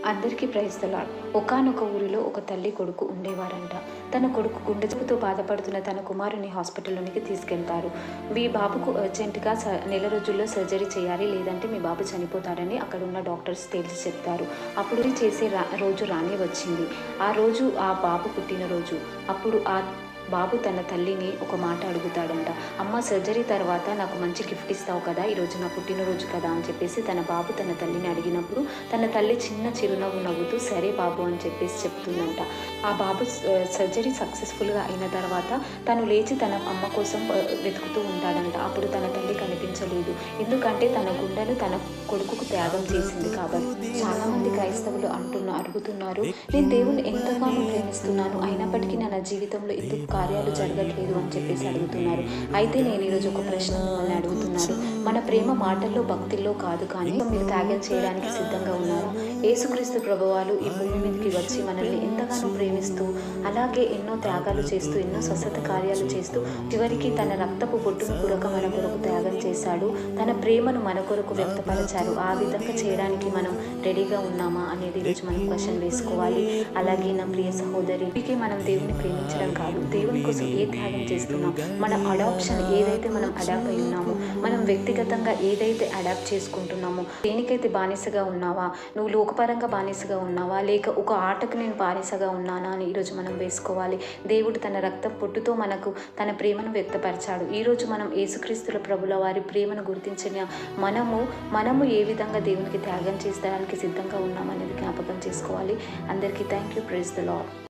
అందరికీ praise the lord. ఒకానొక ఊరిలో ఒక తల్లి కొడుకు ఉండేవారంట. తన కొడుకు గుండె జబ్బుతో బాధపడుతున్న తన కుమారుని హాస్పిటల్లోనికి తీసుకెళ్తారు. మీ బాబుకు అర్జెంటుగా నెల రోజుల్లో సర్జరీ చేయాలి, లేదంటే మీ బాబు చనిపోతాడని అక్కడున్న డాక్టర్స్ తేల్చి చెప్తారు. అప్పుడు చేసే రోజు రానే వచ్చింది. ఆ రోజు ఆ బాబు పుట్టినరోజు. అప్పుడు ఆ బాబు తన తల్లిని ఒక మాట అడుగుతాడంట. అమ్మ, సర్జరీ తర్వాత నాకు మంచి గిఫ్ట్ ఇస్తావు కదా, ఈరోజు నా పుట్టినరోజు కదా అని చెప్పేసి తన బాబు తన తల్లిని అడిగినప్పుడు తన తల్లి చిన్న చిరునవ్వు నవ్వుతూ సరే బాబు అని చెప్పేసి చెప్తుందంట. ఆ బాబు సర్జరీ సక్సెస్ఫుల్గా అయిన తర్వాత తను లేచి తన అమ్మ కోసం వెతుకుతూ ఉంటాడంట. అప్పుడు తన తల్లి కనిపించలేదు. ఎందుకంటే తన గుండెను తన కొడుకుకు త్యాగం చేసింది కాబట్టి. చాలామంది క్రైస్తవులు అడుగుతున్నారు, నేను దేవుని ఎంతగానో ప్రేమిస్తున్నాను, అయినప్పటికీ నా జీవితంలో ఎందుకు కార్యాలు జరగట్లేదు అని చెప్పేసి అడుగుతున్నారు. అయితే నేను ఈరోజు ఒక ప్రశ్న మిమ్మల్ని అడుగుతున్నాను. మన ప్రేమ మాటల్లో భక్తిల్లో కాదు, కానీ మీరు త్యాగం చేయడానికి సిద్ధంగా ఉన్నారా? యేసుక్రీస్తు ప్రభువారు ఈ భూమి మీదకి వచ్చి మనల్ని ఎంతగానో ప్రేమిస్తూ, అలాగే ఎన్నో త్యాగాలు చేస్తూ, ఎన్నో స్వస్థత కార్యాలు చేస్తూ, చివరికి తన రక్తపు బొట్టును కొరక మన కొరకు త్యాగం చేశాడు. తన ప్రేమను మన కొరకు వ్యక్తపరిచారు. ఆ విధంగా చేయడానికి మనం రెడీగా ఉన్నామా అనేది ఈరోజు మనం క్వశ్చన్ వేసుకోవాలి. అలాగే నా ప్రియ సహోదరి, మనం దేవుని ప్రేమించడం కాదు, దేవుని కోసం ఏ త్యాగం చేస్తున్నాం, మన అడాప్షన్ ఏదైతే మనం అడాప్ట్ అయి ఉన్నామో, మనం వ్యక్తిగతంగా ఏదైతే అడాప్ట్ చేసుకుంటున్నామో, దేనికైతే బానిసగా ఉన్నావా, నువ్వు లోకపరంగా బానిసగా ఉన్నావా, లేక ఒక ఆటకు నేను బానిసగా ఉన్నానా అని ఈరోజు మనం వేసుకోవాలి. దేవుడు తన రక్త పొట్టుతో మనకు తన ప్రేమను వ్యక్తపరిచాడు. ఈరోజు మనం యేసుక్రీస్తుల ప్రభుల వారి ప్రేమను గుర్తించిన మనము ఏ విధంగా దేవునికి త్యాగం చేసడానికి సిద్ధంగా ఉన్నామనేది జ్ఞాపకం చేసుకోవాలి. అందరికీ thank you. Praise the lord.